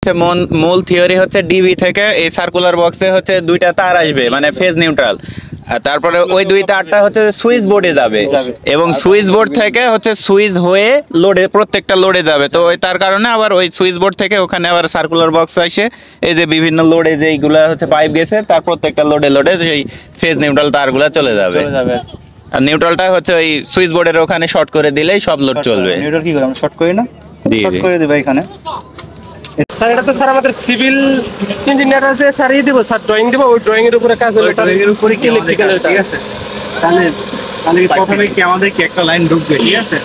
হচ্ছে মূল থিওরি হচ্ছে ডিবি থেকে এই সার্কুলার বক্সে হচ্ছে দুইটা তার আসবে মানে ফেজ নিউট্রাল, আর তারপরে ওই দুই তারটা হচ্ছে সুইচ বোর্ডে যাবে এবং সুইচ বোর্ড থেকে হচ্ছে সুইচ হয়ে লোডে প্রত্যেকটা লোডে যাবে। তো ওই তার কারণে আবার ওই সুইচ বোর্ড থেকে ওখানে আবার সার্কুলার বক্স আসে, এই যে বিভিন্ন লোডে যেইগুলা হচ্ছে পাইপ গেছে তার প্রত্যেকটা লোডে লোডে সেই ফেজ নিউট্রাল তারগুলা চলে যাবে। আর নিউট্রালটা হচ্ছে ওই সুইচ বোর্ডের ওখানে শর্ট করে দিলেই সব লোড চলবে। নিউট্রাল কি করে আমরা শর্ট করি না, শর্ট করে দেব এখানে। স্যার এটা তো স্যার আমাদের সিভিল ইঞ্জিনিয়ার আছে, স্যার দিব স্যার ড্রয়িং দিব, ওই ড্রয়িং এর উপরে কাজ হবে, ড্রয়িং এর উপরে কি ইলেকট্রিক্যাল, ঠিক আছে। তাহলে প্রথমে কি আমাদের কি একটা লাইন ঢুকবে, ঠিক আছে,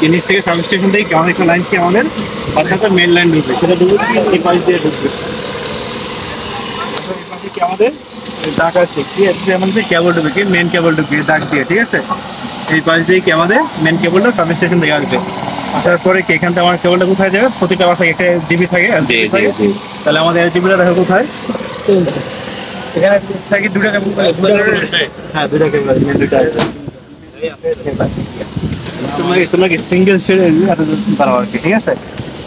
জিনিস থেকে সাবস্টেশন থেকে আমাদের একটা লাইন কি আমাদের অর্থাৎ মেইন লাইন ঢুকবে, সেটা ঢুকবে এই পাশ দিয়ে ঢুকবে। কি আমাদের দাগ আছে কি আছে, আমাদের কেবল ঢুকবে কি মেইন কেবল ঢুকবে দাগ দিয়ে, ঠিক আছে। এই পাশ দিয়ে কি আমাদের মেইন কেবলটা সাবস্টেশন থেকে আসবে, আসার পরে কি এখান থেকে আমার কেবলটা কোথায় যাবে, প্রতিটা বাসায় একটা ডিবি থাকে, তাহলে আমাদের ডিবিটা দেখো কোথায়, এখানে থাকে দুটো কেবল, হ্যাঁ দুটো কেবল, দুটো আছে। তোমরা কি সিঙ্গেল শেড বানাবো আর কি, ঠিক আছে।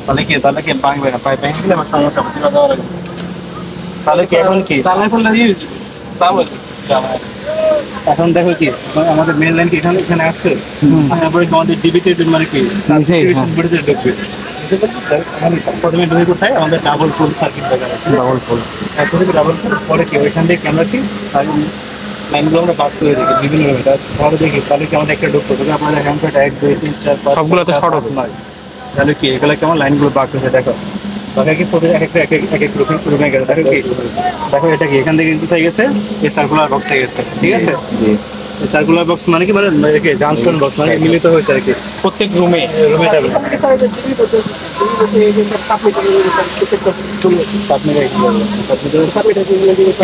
তাহলে কি ভাঙবে না, পাইপ ভেঙে গেলে আমার সমস্যা হবে। তাহলে কি এখন কি এখন দেখো কি আমাদের মেইন লাইন কি এখানে এখানে আসছে, তারপরে আমাদের ডিবিতে মানে কি ঢুকবে। প্রথমে ঢুকে কোথায় আমাদের double pole circuit double pole double pole পরে কি ওইখান থেকে আমরা কি লাইনগুলো আমরা বাদ করে দেখি বিভিন্ন পরে দেখি, তাহলে কি আমাদের একটা ঢুকতো আপনাদের হ্যান্ডপেট 1 2 3 4 5 সবগুলো তো শর্ট হবে, তাহলে কি এগুলো কেমন লাইনগুলো বাদ করেছে দেখো, দেখো কি প্রতি এক এক রুমে গেছে, দেখো কি দেখো এটা কি এখান থেকে কোথায় গেছে, এই সার্কুলার বক্সে গেছে, ঠিক আছে। সার্কুলার বক্স মানে কি মানে জাংশন বক্স মানে মিলিত হয়েছে আর কি প্রত্যেক রুমে যাবে।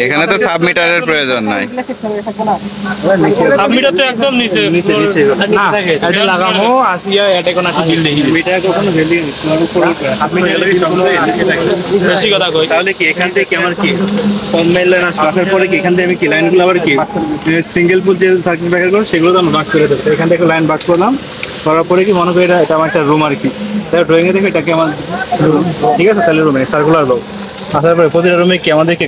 এখানে তো সাবমিটারের প্রয়োজন নাই, সাবমিটার তো একদম নিচে নিচে নিচে না, এটা লাগামো আসিয়া এটা কোন আছে বিল দেখি এটা কখনো ভ্যালি বেশি কথা কই। তাহলে কি এখান থেকে আমার কি কম্বাইন লাইন আসার পরে কি এখান থেকে আমি কি লাইনগুলো আবার কি সিঙ্গেল পুল যে সার্কিট ব্রেকার করব সেগুলো তো আমি ভাগ করে দেবো। এখান থেকে লাইন ভাগ করলাম, করার পরে কি মনে করি এটা আমার একটা রুম আর কি, তাই ড্রয়িং এ দেখে এটাকে আমার রুম, ঠিক আছে। তাহলে রুমে সার্কুলার বক্স আসার পরে প্রতিটা রুমে কি আমাদের কি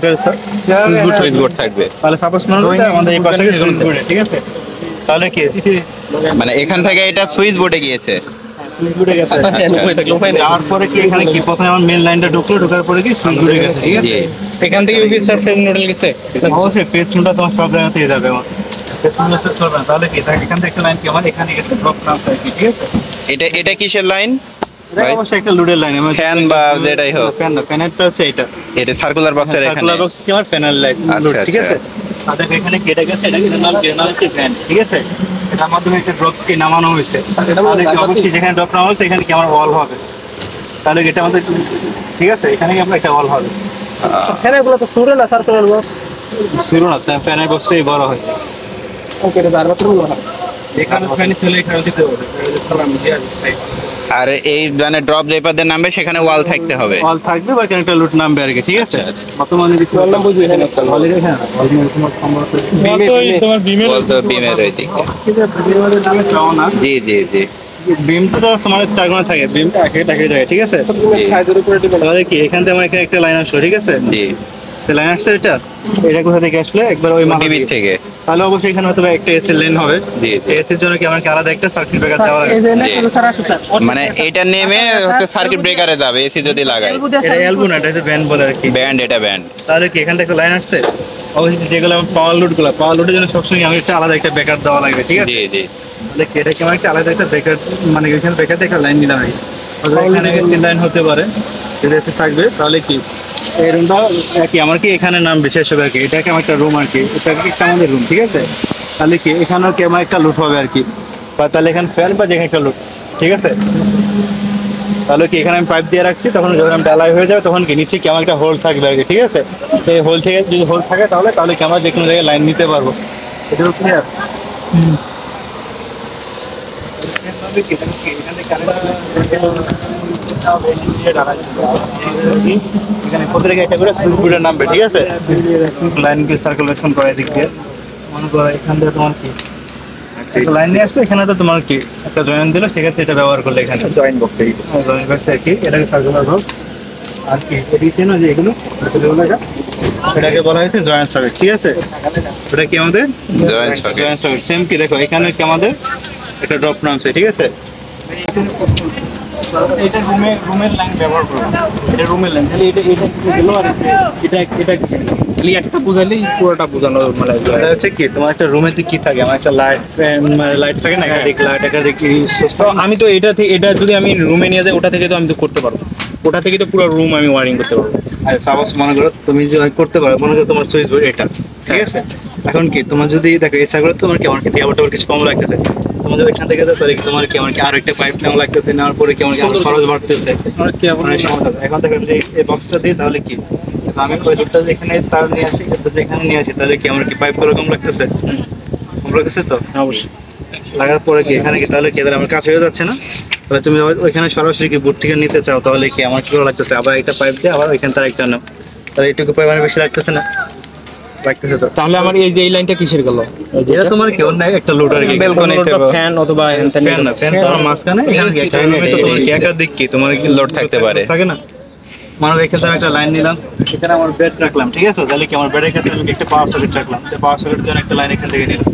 সুইচ বোর্ড থাকবে। তাহলে সাপোজ মনে করি আমাদের এই পাশে সুইচ বোর্ড, ঠিক আছে। তাহলে কি মানে এখান থেকে এটা সুইচ বোর্ডে গিয়েছে, সুইচ বোর্ডে গেছে, যাওয়ার পরে কি এখানে কি প্রথমে আমার মেইন লাইনটা ঢুকলো, ঢোকার পরে কি সুইচ বোর্ডে গেছে, ঠিক আছে। এখান থেকে কি স্যার ফেজ নিউট্রাল গেছে, অবশ্যই ফেজ নোটটা তোমার সব জায়গাতেই যাবে, আমার ফেজ নোটটা চলবে না। তাহলে কি এখান থেকে একটা লাইন কি আমার এখানে গেছে ড্রপ ট্রান্সফার কি, ঠিক আছে। এটা কিসের লাইন? অবশ্যই একটা লোডের লাইন, আমার ফ্যান বা যেটাই হোক, ফ্যান না, ফ্যানেরটা হচ্ছে এটা সার্কুলার বক্সের এখানে, সার্কুলার বক্স কি আমার ফ্যানের লাইন, ঠিক আছে। তাদের এখানে কেটে গেছে, এটা নাল হচ্ছে ফ্যান, ঠিক আছে। এটার মাধ্যমে একটা ড্রপ কি নামানো হয়েছে, তাহলে কি অবশ্যই যেখানে ড্রপ নামানো হয়েছে এখানে কি আমার ওয়াল হবে, তাহলে এটা আমাদের ঠিক আছে, এখানে কি আমরা একটা ওয়াল হবে। ফ্যানগুলো তো শুরু না সার্কুলার বক্স শুরু না, ফ্যানের বক্সটাই বড় হয়, ওকে এটা বারবার বলা হয় এখানে ফ্যান চলে এখানে দিতে হবে। আর এই মানে ড্রপ যে পাদের নামবে সেখানে ওয়াল থাকতে হবে, ওয়াল থাকবে বা এখানে একটা লুট নামবে আর কি, ঠিক আছে। বর্তমানে ওয়াল নাম বুঝি এখানে একটা ওয়াল এখানে তোমার সম্ভবত তোমার বিমের ওয়াল তো বিমের ওই দিকে, বিমের নামে চাও না, জি জি জি। বিম তো তোমার 4 গুণা থাকে, বিমটা একে জায়গায়, ঠিক আছে। সাইজের উপরে ডিপেন্ড তাহলে কি এখান থেকে আমার এখানে একটা লাইন আসলো, ঠিক আছে। জি, লাইন আসছে এটা কোথা থেকে আসলে একবার ওই টিভি থেকে, তাহলে অবশ্যই এখানে হয়তো একটা এসি লাইন হবে। জি, এসির জন্য কি আমাকে আলাদা একটা সার্কিট ব্রেকার দেওয়া লাগবে, মানে এটা নেমে হচ্ছে সার্কিট ব্রেকারে যাবে এসি যদি লাগায়। এটা এলবো না, এটা হচ্ছে ব্যান্ড বলে আর কি, ব্যান্ড, এটা ব্যান্ড। তাহলে কি এখান থেকে লাইন আসছে, অবশ্যই যেগুলো পাওয়ার লোডের জন্য সবসময় আমি একটা আলাদা একটা ব্রেকার দেওয়া লাগবে, ঠিক আছে। জি জি। তাহলে কি এটা কি আমার একটা আলাদা একটা ব্রেকার মানে এখানে ব্রেকার থেকে লাইন নিলাম আর কি, এখানে এসি লাইন হতে পারে যদি এসি থাকবে। তাহলে কি এই রুমটা কি আমার কি এখানে নাম বিশেষ হবে আর কি, এটাকে আমার একটা রুম আর কি, এটা একটা আমাদের রুম, ঠিক আছে। তাহলে কি এখানেও কি আমার একটা লুট হবে আর কি, বা তাহলে এখানে ফ্যান বা যেখানে একটা লুট, ঠিক আছে। তাহলে কি এখানে আমি পাইপ দিয়ে রাখছি, তখন যখন আমি ডালাই হয়ে যাবে তখন কি নিচে কি আমার একটা হোল থাকবে আর কি, ঠিক আছে। এই হোল থেকে যদি হোল থাকে তাহলে কি আমরা যে কোনো জায়গায় লাইন নিতে পারবো, এটা ক্লিয়ার। এখানে প্রত্যেক একটা করে সুইচ বোর্ডের নামবে, ঠিক আছে। লাইন সার্কুলেশন করে দিক দিয়ে মনে করো এখান থেকে তোমার কি লাইন নিয়ে আসবে, এখানে তো তোমার কি একটা জয়েন্ট দিল, সেক্ষেত্রে এটা ব্যবহার করলে এখানে জয়েন্ট বক্স আর কি, এটাকে সার্কুলার বক্স আর কি এদিকে না যে এগুলো এটাকে বলা হয়েছে জয়েন্ট সকেট, ঠিক আছে? ওটা কি আমাদের joint socket. Joint socket. Same কি দেখো এখানে কি আমাদের একটা ড্রপ নামছে, ঠিক আছে? এটা রুমের লাইন ব্যবহার করবো, এটা রুমের লাইন। তাহলে এটা গেল আর এটা খালি একটা বুঝালেই পুরোটা বোঝানো। মানে এটা হচ্ছে কি তোমার একটা রুমে কি থাকে, আমার একটা লাইট থাকে না, একাধিক লাইট একাধিক সিস্টেম। আমি তো এটা যদি আমি রুমে নিয়ে যাই ওটা থেকে তো আমি তো করতে পারবো, ওটা থেকে তো পুরো রুম আমি ওয়ারিং করতে পারবো। আর সাপোজ মনে করো তুমি যদি করতে পারো, মনে করো তোমার সুইচ বোর্ড এটা, ঠিক আছে? এখন কি তোমার যদি দেখো এই সাইকেল তোমার কি আমার কি আবার কিছু কম লাগতেছে, তোমার যদি এখান থেকে তাহলে কি তোমার কি আমার কি আরো একটা পাইপ নেওয়া লাগতেছে, নেওয়ার পরে কি আমার কি খরচ বাড়তেছে, মানে সমস্যা। এখন দেখো আমি এই বক্সটা দিই তাহলে কি আমি ওই লোডটা এখানে তার নিয়ে আসি, এখানে নিয়ে আসি, তাহলে কি আমার কি পাইপ কম লাগতেছে? কম লাগতেছে তো অবশ্যই। লাগার পরে কি এখানে কি তাহলে কি আমার কাছে হয়ে যাচ্ছে না? তাহলে তুমি ওইখানে সরাসরি কি বোর্ড থেকে নিতে চাও, তাহলে কি আমার কি লাগতেছে আবার একটা পাইপ দিয়ে আবার ওইখানে তার একটা নাও, তাহলে এইটুকু পাইপ বেশি লাগতেছে না? লাগতেছে তো। তাহলে আমার এই যে এই লাইনটা কিসের গেল? এটা তোমার কি অন্য একটা লোড আর কি বেলকনিতে ফ্যান অথবা ফ্যান না, ফ্যান তোমার মাঝখানে এখানে কি একটা রুমে তো তোমার কি একাধিক কি তোমার কি লোড থাকতে পারে। থাকে না? মানে এখানে আমি একটা লাইন নিলাম, এখানে আমার বেড রাখলাম, ঠিক আছে? তাহলে কি আমার বেডের কাছে আমি একটা পাওয়ার সকেট রাখলাম, পাওয়ার সকেটের জন্য একটা লাইন এখান থেকে নিলাম।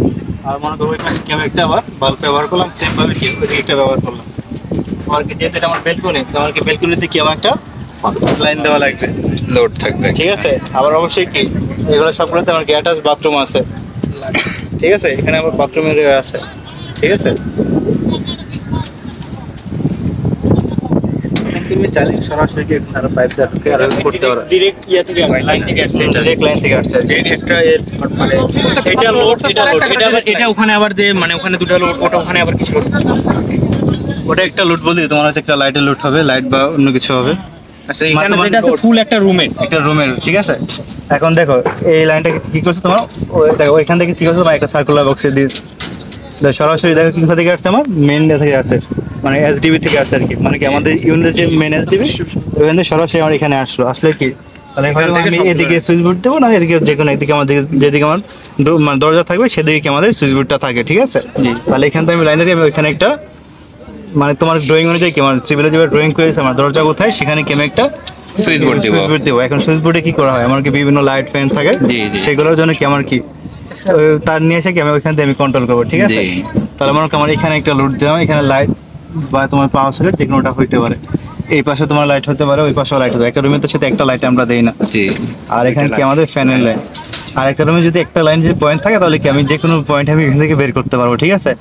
আর মনে করবো এখানে কি আমি একটা আবার বাল্ব ব্যবহার করলাম, সেম ভাবে কি ওইদিকে একটা ব্যবহার করলাম। আমার কি যেহেতু এটা আমার বেলকনি, তো আমার কি বেলকনিতে কি আমার একটা লাইন দেওয়া লাগবে, লোড থাকবে। ঠিক আছে? আবার অবশ্যই কি এগুলো সবগুলোতে আমার কি অ্যাটাচ বাথরুম আছে, ঠিক আছে? এখানে আমার বাথরুমের আছে, ঠিক আছে? তুমি চাইলে সরাসরি কি এখানে পাইপ দিয়ে ঢুকে আর করতে পারো, ডিরেক্ট ইয়া থেকে আসছে, লাইন থেকে আসছে। ডাইরেক্ট লাইন থেকে আসছে একটা মানে এটা লোড, এটা ওখানে আবার যে মানে ওখানে দুটো লোড, ওটা ওখানে আবার কিছু লোড। ওটা একটা লুট বলতে তোমার হচ্ছে একটা লাইটের লুট হবে, লাইট বা অন্য কিছু হবে। আচ্ছা এখানে যেটা আছে ফুল একটা রুমের, একটা রুমের, ঠিক আছে? এখন দেখো এই লাইনটা কি করছে তোমার, দেখো ওইখান থেকে কি করছে তোমার একটা সার্কুলার বক্সে দিয়ে সরাসরি দেখো কোথা থেকে আসছে, আমার মেন থেকে আসছে, মানে এসডিবি থেকে আসছে আর কি। মানে কি আমাদের ইউনিটের যে মেন এসডিবি ওইখান থেকে সরাসরি আমার এখানে আসলে কি তাহলে এখান থেকে আমি এদিকে সুইচ বোর্ড দেবো না, এদিকে যে কোনো একদিকে আমাদের যেদিকে আমার মানে দরজা থাকবে সেদিকে কি আমাদের সুইচ বোর্ডটা থাকে, ঠিক আছে? তাহলে এখান থেকে আমি লাইনে দিয়ে ওইখানে একটা মানে তোমার ড্রয়িং অনুযায়ী কি আমার সিভিলে যেভাবে ড্রয়িং করেছে আমার দরজা কোথায় সেখানে কি আমি একটা সুইচ বোর্ড দিব। এখন সুইচ বোর্ডে কি করা হয়, আমার কি বিভিন্ন লাইট ফ্যান থাকে, সেগুলোর জন্য কি আমার কি তার নিয়ে এসে কি আমি ওইখান থেকে আমি কন্ট্রোল করবো, ঠিক আছে? তাহলে আমার এখানে একটা লোড দিলাম, এখানে লাইট বা তোমার পাওয়ার সকেট যে কোনোটা হইতে পারে, এই পাশে তোমার লাইট হতে পারে, ওই পাশেও লাইট হতে পারে। একটা রুমে তো সাথে একটা লাইট আমরা দেই না, আর এখানে কি আমাদের ফ্যানের লাইন। আর একটা রুমে যদি একটা লাইন যদি পয়েন্ট থাকে তাহলে কি আমি যে কোনো পয়েন্ট আমি এখান থেকে বের করতে পারবো, ঠিক আছে?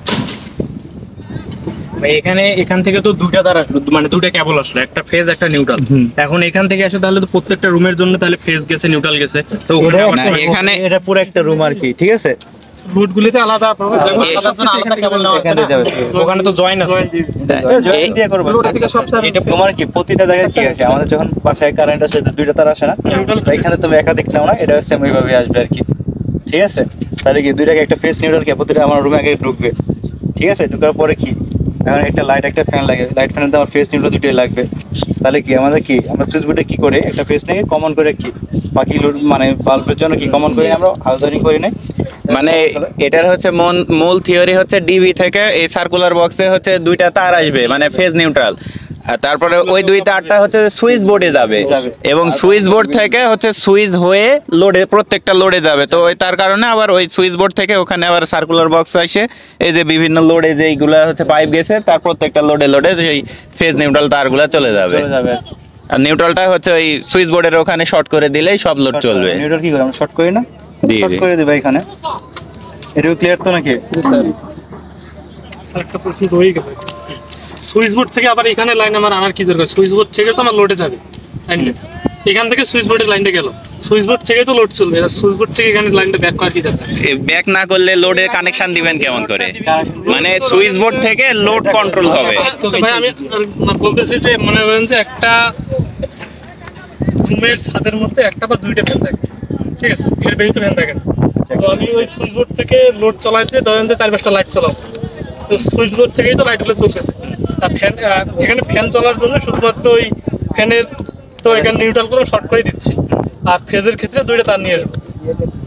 এখান থেকে তো দুইটা তার আসলো, মানে দুইটা কেবল আসলো, একটা ফেজ একটা নিউট্রাল। এখন এখান থেকে আসে তাহলে তো প্রত্যেকটা রুমের জন্য তাহলে ফেজ গেছে, নিউট্রাল গেছে, তো এখানে এটা পুরো একটা রুম আর কি, ঠিক আছে? রুটগুলিতে আলাদা পাবে, ওখানে তো জয়েন আছে, জয়েন দিয়ে করবো। এটা তোমার কি প্রতিটা জায়গায় কি আছে, আমাদের যখন বাসায় কারেন্ট আসে দুইটা তার আসে না, এখানে তুমি একাধিক নাও না, এটা সেম ওইভাবে আসবে আর কি, ঠিক আছে? তাহলে কি দুইটাকে একটা ফেস নিউট্রাল কি প্রতিটা আমার রুমে আগে ঢুকবে, ঠিক আছে? ঢুকার পরে কি এখন একটা লাইট একটা ফ্যান লাগে, লাইট ফ্যানের তো আমার ফেস নিউট্রাল দুটোই লাগবে। তাহলে কি আমাদের কি আমরা সুইচ বোর্ডে কি করে একটা ফেস নিয়ে কমন করে কি বাকি মানে বাল্বের জন্য কি কমন করে আমরা আউটডোরিং করি না। মানে এটার হচ্ছে মূল থিওরি হচ্ছে ডিবি থেকে এই সার্কুলার বক্সে হচ্ছে দুইটা তার আসবে, মানে ফেজ নিউট্রাল। আর তারপরে ওই দুই তারটা হচ্ছে সুইচ বোর্ডে যাবে এবং সুইচ বোর্ড থেকে হচ্ছে সুইচ হয়ে লোডে প্রত্যেকটা লোডে যাবে। তো ওই তার কারণে আবার ওই সুইচ বোর্ড থেকে ওখানে আবার সার্কুলার বক্স আসে, এই যে বিভিন্ন লোডে যেইগুলা হচ্ছে পাইপ গেছে তার প্রত্যেকটা লোডে লোডে সেই ফেজ নিউট্রাল তারগুলা চলে যাবে। আর নিউট্রালটা হচ্ছে ওই সুইচ বোর্ডের ওখানে শর্ট করে দিলেই সব লোড চলবে। নিউট্রাল কি করে আমরা শর্ট করি না, শর্ট করে দিবা এখানে। এটা ক্লিয়ার তো নাকি? স্যার একটা প্রশ্ন তো হয়ে গেল, সুইচ বোর্ড থেকে আবার এখানে লাইন আমার আনার কি দরকার? সুইচ বোর্ড থেকে তো আমার লোডে যাবে লাইনটা, এখান থেকে সুইচ বোর্ডের লাইনটা গেল, সুইচ বোর্ড থেকে তো লোড চলবে, সুইচ বোর্ড থেকে এখানে লাইনটা ব্যাক করার কি দরকার? ব্যাক না করলে লোডে কানেকশন দিবেন কেমন করে? মানে সুইচ বোর্ড থেকে লোড কন্ট্রোল হবে। আচ্ছা ভাই আমি বলতেছি যে মনে করেন যে একটা রুমের ছাদের মধ্যে একটা বা দুইটা ফ্যান থাকে, ঠিক আছে? এর বেশি তো ফ্যান থাকে না। তো আমি ওই সুইচ বোর্ড থেকে লোড চলাইতে ধরেন যে 4-5টা লাইট চালাবো, তো সুইচ বোর্ড থেকেই তো লাইটগুলো চলতেছে। আর ফ্যান এখানে ফ্যান চলার জন্য শুধুমাত্র ওই ফ্যানের তো এখানে নিউট্রাল করে শর্ট করে দিচ্ছি, আর ফেজের ক্ষেত্রে দুইটা তার নিয়ে আসবো।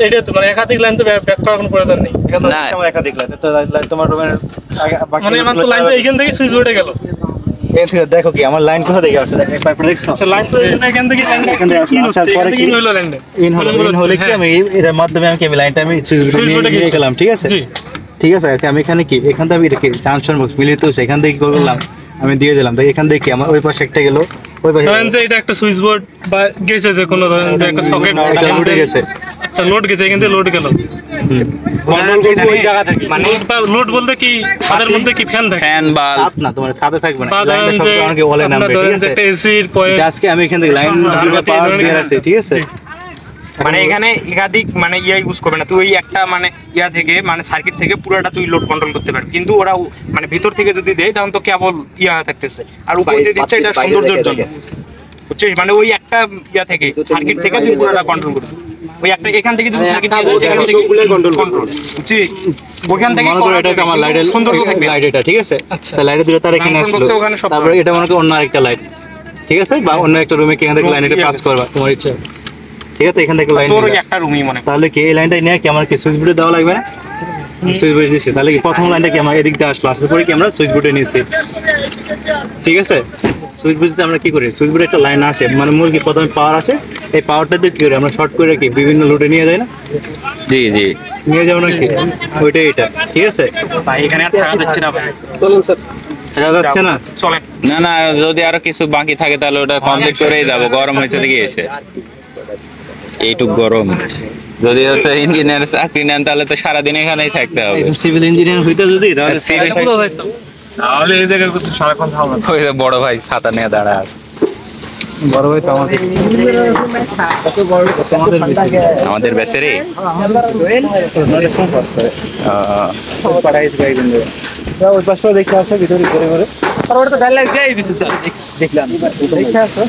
এটাই তো মানে একাধিক লাইন তো ব্যাক করার কোনো প্রয়োজন নেই। এখানে একাধিক লাইট তো লাইট তোমার রুমের মানে আমার তো লাইন তো এইখান থেকে সুইচ বোর্ডে গেল, দেখো কি আমার লাইন কোথা থেকে আসছে, দেখো এই পাইপটা দেখছো? আচ্ছা লাইন তো এখান থেকে এখান থেকে আসছে, আসার পরে কি? ইন হলো লাইনে ইন হলে কি আমি এর মাধ্যমে আমি কি লাইনটা আমি সুইচ বোর্ডে নিয়ে গেলাম, ঠিক আছে? জি ঠিক আছে, আমি এখানে কি এখান থেকে রেখে জাংশন বক্স মিলিত হচ্ছে, এখান থেকে কি করলাম আমি দিয়ে দিলাম, তাই এখান থেকে কি আমার ওই পাশে একটা গেল, ওই পাশে ধরেন যে এটা একটা সুইচ বোর্ড বা গেছে যে কোনো ধরেন যে একটা সকেট এটা উঠে গেছে। আচ্ছা লোড গেছে এখান থেকে লোড গেল মানে লোড বলতে কি ছাদের মধ্যে কি ফ্যান থাকে ফ্যান বাল্ব ছাদ না, তোমার ছাদে থাকবে না, বা ধরেন লাইনটা যে সব অনেকে ওয়ালে আপনার নামবে, ধরেন ঠিক যে আছে? একটা এসির পয়েন্ট আজকে আমি এখান থেকে লাইন পাওয়ার দিয়ে রাখছি, ঠিক আছে? মানে এখানে একাধিক মানে ইয়া ইউজ করবে না, তুই ওই একটা মানে ইয়া থেকে মানে সার্কিট থেকে পুরোটা তুই লোড কন্ট্রোল করতে পারবি, কিন্তু ওরা মানে ভিতর থেকে যদি দেয় তখন তো কেবল ইয়া থাকতেছে, আর উপর দিয়ে দিচ্ছে এটা সৌন্দর্যের জন্য, বুঝছিস? মানে ওই একটা ইয়া থেকে সার্কিট থেকে তুই পুরোটা কন্ট্রোল করবি, ওই একটা এখান থেকে যদি সার্কিট দিয়ে দেয় এখান থেকে কন্ট্রোল, বুঝছিস? ওখান থেকে মনে করো এটা হচ্ছে আমার লাইটের সৌন্দর্য থাকবে। লাইট, এটা ঠিক আছে? আচ্ছা। তা লাইটের দুটো তার এখানে Function আসলো, box এ ওখানে সব তারপরে এটা মনে করো অন্য আরেকটা লাইট, ঠিক আছে? বা অন্য একটা রুমে কি এখান থেকে লাইন এটা পাস করবা তোমার ইচ্ছা, ঠিক আছে? এখান থেকে লাইন তোর ওই একটা রুমই মনে কর। তাহলে কি এই লাইনটা নিয়ে কি আমার কি সুইচ বোর্ডে দেওয়া লাগবে না? সুইচ বোর্ডে দিচ্ছি, তাহলে কি প্রথম লাইনটা কি আমার এদিক দিয়ে আসলো, আসার পরে কি আমরা সুইচ বোর্ডে নিয়েছি, ঠিক আছে? সুইচ বোর্ডে আমরা কি করি, সুইচ বোর্ডে একটা লাইন আসে, মানে মূল কি প্রথমে পাওয়ার আসে, এই পাওয়ারটা দিয়ে কি করি আমরা শর্ট করে কি বিভিন্ন লোডে নিয়ে যাই না, জি জি নিয়ে যাবো নাকি? ওইটাই এটা, ঠিক আছে? ভাই এখানে আর থাকা যাচ্ছে না ভাই, চলুন স্যার দেখা যাচ্ছে না? চলে না না যদি আরো কিছু বাকি থাকে তাহলে ওটা কমপ্লিট করেই যাবো, গরম হয়েছে দেখে গেছে এইটুক গরম, যদি হচ্ছে ইঞ্জিনিয়ার চাকরি নেন তাহলে তো সারাদিন এখানেই থাকতে হবে। সিভিল ইঞ্জিনিয়ার হইতে যদি তাহলে তাহলে এই জায়গায় সারাক্ষণ থাকবে। ওই যে বড় ভাই ছাতা নিয়ে দাঁড়া আছে, বড় ভাই তো আমাদের আমাদের বেচারি ওই পাশে দেখে আসো ভিতরে ঘুরে ঘুরে দেখলাম দেখে আসো